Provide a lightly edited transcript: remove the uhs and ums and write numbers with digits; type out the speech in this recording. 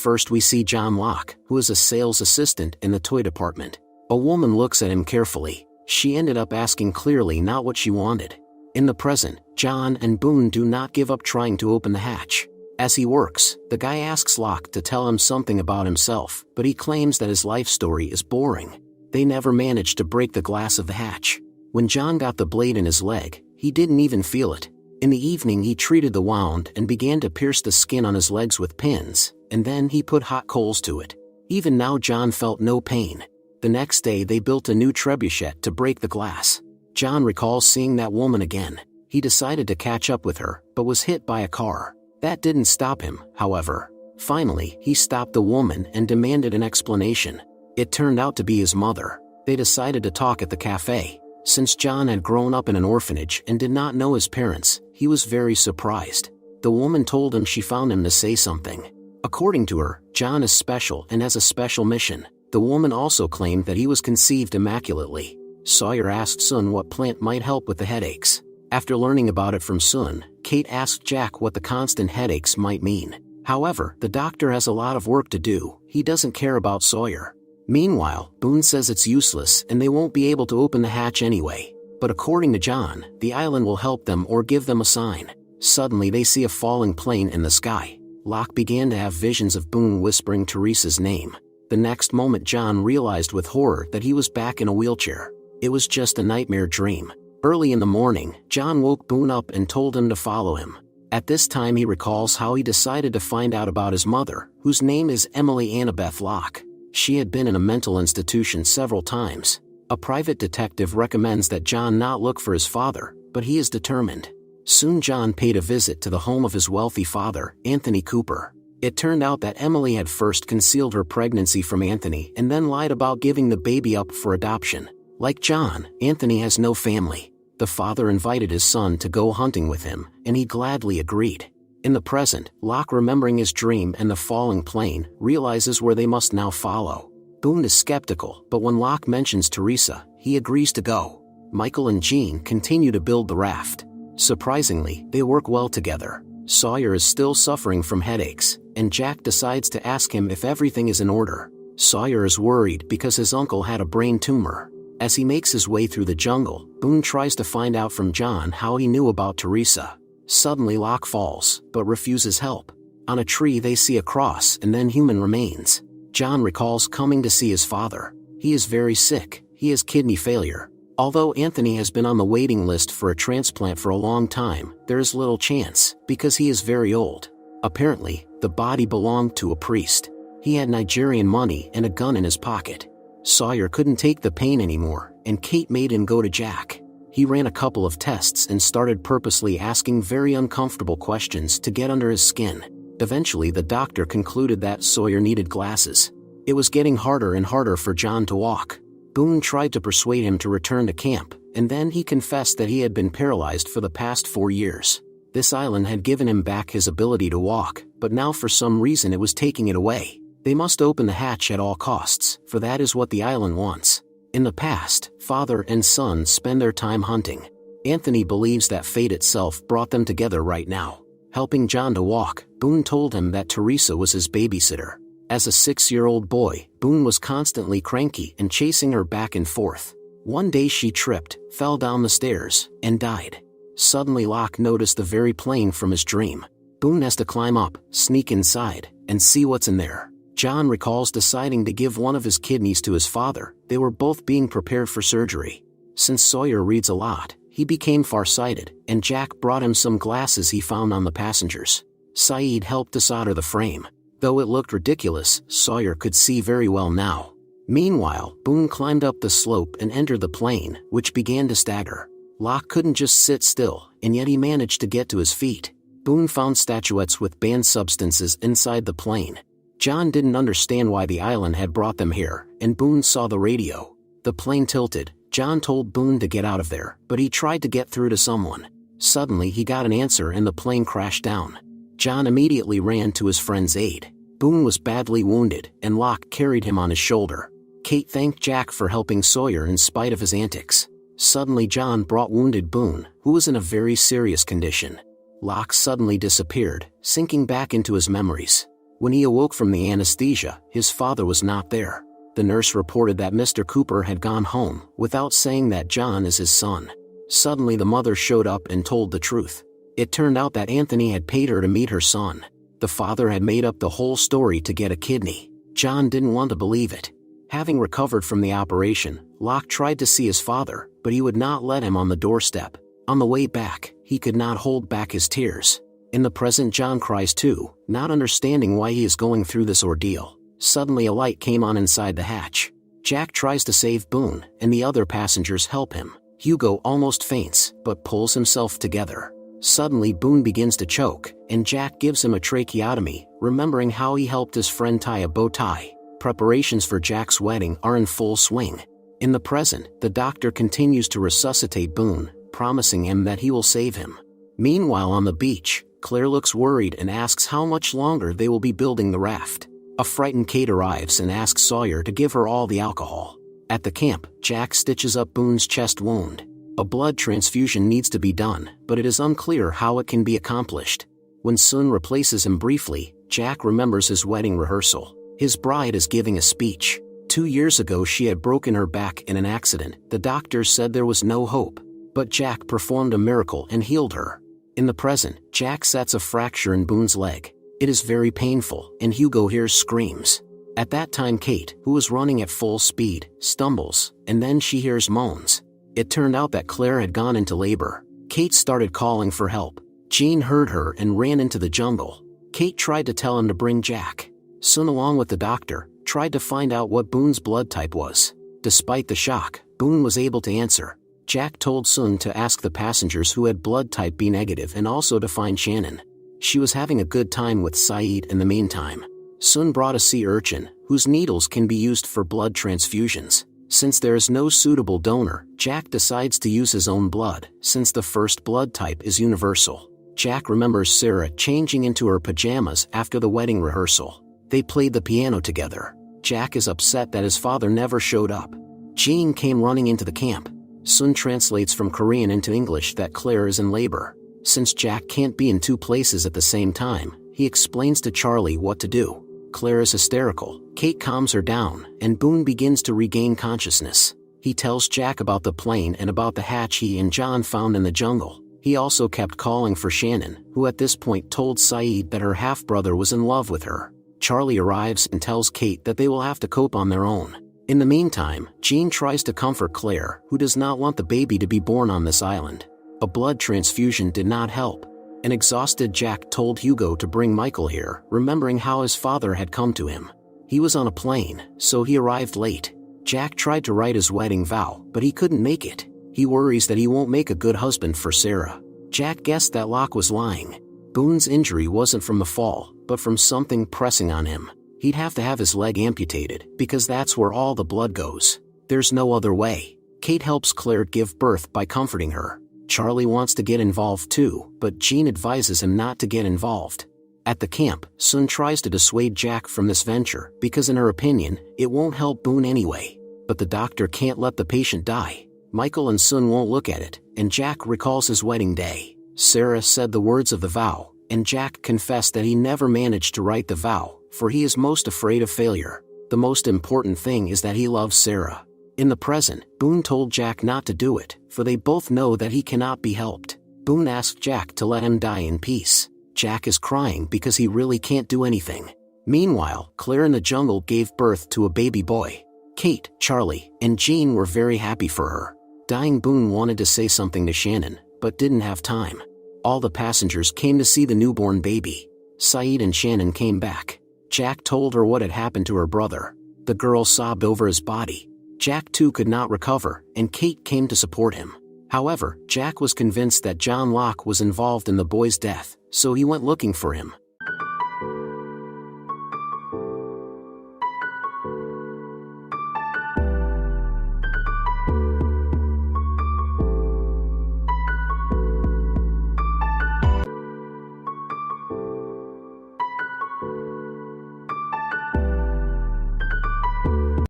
first we see John Locke, who is a sales assistant in the toy department. A woman looks at him carefully. She ended up asking clearly not what she wanted. In the present, John and Boone do not give up trying to open the hatch. As he works, the guy asks Locke to tell him something about himself, but he claims that his life story is boring. They never managed to break the glass of the hatch. When John got the blade in his leg, he didn't even feel it. In the evening he treated the wound and began to pierce the skin on his legs with pins, and then he put hot coals to it. Even now John felt no pain. The next day they built a new trebuchet to break the glass. John recalls seeing that woman again. He decided to catch up with her, but was hit by a car. That didn't stop him, however. Finally, he stopped the woman and demanded an explanation. It turned out to be his mother. They decided to talk at the cafe. Since John had grown up in an orphanage and did not know his parents, he was very surprised. The woman told him she found him to say something. According to her, John is special and has a special mission. The woman also claimed that he was conceived immaculately. Sawyer asked Sun what plant might help with the headaches. After learning about it from Sun, Kate asked Jack what the constant headaches might mean. However, the doctor has a lot of work to do. He doesn't care about Sawyer. Meanwhile, Boone says it's useless and they won't be able to open the hatch anyway. But according to John, the island will help them or give them a sign. Suddenly they see a falling plane in the sky. Locke began to have visions of Boone whispering Teresa's name. The next moment John realized with horror that he was back in a wheelchair. It was just a nightmare dream. Early in the morning, John woke Boone up and told him to follow him. At this time he recalls how he decided to find out about his mother, whose name is Emily Annabeth Locke. She had been in a mental institution several times. A private detective recommends that John not look for his father, but he is determined. Soon John paid a visit to the home of his wealthy father, Anthony Cooper. It turned out that Emily had first concealed her pregnancy from Anthony and then lied about giving the baby up for adoption. Like John, Anthony has no family. The father invited his son to go hunting with him, and he gladly agreed. In the present, Locke, remembering his dream and the falling plane, realizes where they must now follow. Boone is skeptical, but when Locke mentions Teresa, he agrees to go. Michael and Jean continue to build the raft. Surprisingly, they work well together. Sawyer is still suffering from headaches, and Jack decides to ask him if everything is in order. Sawyer is worried because his uncle had a brain tumor. As he makes his way through the jungle, Boone tries to find out from John how he knew about Teresa. Suddenly Locke falls, but refuses help. On a tree they see a cross and then human remains. John recalls coming to see his father. He is very sick. He has kidney failure. Although Anthony has been on the waiting list for a transplant for a long time, there is little chance, because he is very old. Apparently, the body belonged to a priest. He had Nigerian money and a gun in his pocket. Sawyer couldn't take the pain anymore, and Kate made him go to Jack. He ran a couple of tests and started purposely asking very uncomfortable questions to get under his skin. Eventually the doctor concluded that Sawyer needed glasses. It was getting harder and harder for John to walk. Boone tried to persuade him to return to camp, and then he confessed that he had been paralyzed for the past 4 years. This island had given him back his ability to walk, but now for some reason it was taking it away. They must open the hatch at all costs, for that is what the island wants. In the past, father and son spend their time hunting. Anthony believes that fate itself brought them together right now. Helping John to walk, Boone told him that Teresa was his babysitter. As a 6-year-old boy, Boone was constantly cranky and chasing her back and forth. One day she tripped, fell down the stairs, and died. Suddenly Locke noticed the very plane from his dream. Boone has to climb up, sneak inside, and see what's in there. John recalls deciding to give one of his kidneys to his father. They were both being prepared for surgery. Since Sawyer reads a lot, he became farsighted, and Jack brought him some glasses he found on the passengers. Saeed helped to solder the frame. Though it looked ridiculous, Sawyer could see very well now. Meanwhile, Boone climbed up the slope and entered the plane, which began to stagger. Locke couldn't just sit still, and yet he managed to get to his feet. Boone found statuettes with banned substances inside the plane. John didn't understand why the island had brought them here, and Boone saw the radio. The plane tilted. John told Boone to get out of there, but he tried to get through to someone. Suddenly he got an answer and the plane crashed down. John immediately ran to his friend's aid. Boone was badly wounded, and Locke carried him on his shoulder. Kate thanked Jack for helping Sawyer in spite of his antics. Suddenly John brought wounded Boone, who was in a very serious condition. Locke suddenly disappeared, sinking back into his memories. When he awoke from the anesthesia, his father was not there. The nurse reported that Mr. Cooper had gone home, without saying that John is his son. Suddenly the mother showed up and told the truth. It turned out that Anthony had paid her to meet her son. The father had made up the whole story to get a kidney. John didn't want to believe it. Having recovered from the operation, Locke tried to see his father, but he would not let him on the doorstep. On the way back, he could not hold back his tears. In the present, John cries too, not understanding why he is going through this ordeal. Suddenly a light came on inside the hatch. Jack tries to save Boone, and the other passengers help him. Hugo almost faints, but pulls himself together. Suddenly Boone begins to choke, and Jack gives him a tracheotomy, remembering how he helped his friend tie a bow tie. Preparations for Jack's wedding are in full swing. In the present, the doctor continues to resuscitate Boone, promising him that he will save him. Meanwhile on the beach, Claire looks worried and asks how much longer they will be building the raft. A frightened Kate arrives and asks Sawyer to give her all the alcohol. At the camp, Jack stitches up Boone's chest wound. A blood transfusion needs to be done, but it is unclear how it can be accomplished. When Sun replaces him briefly, Jack remembers his wedding rehearsal. His bride is giving a speech. 2 years ago she had broken her back in an accident. The doctors said there was no hope. But Jack performed a miracle and healed her. In the present, Jack sets a fracture in Boone's leg. It is very painful, and Hugo hears screams. At that time Kate, who was running at full speed, stumbles, and then she hears moans. It turned out that Claire had gone into labor. Kate started calling for help. Jean heard her and ran into the jungle. Kate tried to tell him to bring Jack. Sun, along with the doctor, tried to find out what Boone's blood type was. Despite the shock, Boone was able to answer. Jack told Sun to ask the passengers who had blood type B negative and also to find Shannon. She was having a good time with Saeed in the meantime. Sun brought a sea urchin, whose needles can be used for blood transfusions. Since there is no suitable donor, Jack decides to use his own blood, since the first blood type is universal. Jack remembers Sarah changing into her pajamas after the wedding rehearsal. They played the piano together. Jack is upset that his father never showed up. Jean came running into the camp. Sun translates from Korean into English that Claire is in labor. Since Jack can't be in 2 places at the same time, he explains to Charlie what to do. Claire is hysterical. Kate calms her down, and Boone begins to regain consciousness. He tells Jack about the plane and about the hatch he and John found in the jungle. He also kept calling for Shannon, who at this point told Saeed that her half-brother was in love with her. Charlie arrives and tells Kate that they will have to cope on their own. In the meantime, Jean tries to comfort Claire, who does not want the baby to be born on this island. A blood transfusion did not help. An exhausted Jack told Hugo to bring Michael here, remembering how his father had come to him. He was on a plane, so he arrived late. Jack tried to write his wedding vow, but he couldn't make it. He worries that he won't make a good husband for Sarah. Jack guessed that Locke was lying. Boone's injury wasn't from the fall, but from something pressing on him. He'd have to have his leg amputated, because that's where all the blood goes. There's no other way. Kate helps Claire give birth by comforting her. Charlie wants to get involved too, but Jean advises him not to get involved. At the camp, Sun tries to dissuade Jack from this venture, because in her opinion, it won't help Boone anyway. But the doctor can't let the patient die. Michael and Sun won't look at it, and Jack recalls his wedding day. Sarah said the words of the vow, and Jack confessed that he never managed to write the vow, for he is most afraid of failure. The most important thing is that he loves Sarah. In the present, Boone told Jack not to do it, for they both know that he cannot be helped. Boone asked Jack to let him die in peace. Jack is crying because he really can't do anything. Meanwhile, Claire in the jungle gave birth to a baby boy. Kate, Charlie, and Jean were very happy for her. Dying Boone wanted to say something to Shannon, but didn't have time. All the passengers came to see the newborn baby. Saeed and Shannon came back. Jack told her what had happened to her brother. The girl sobbed over his body. Jack too could not recover, and Kate came to support him. However, Jack was convinced that John Locke was involved in the boy's death, so he went looking for him.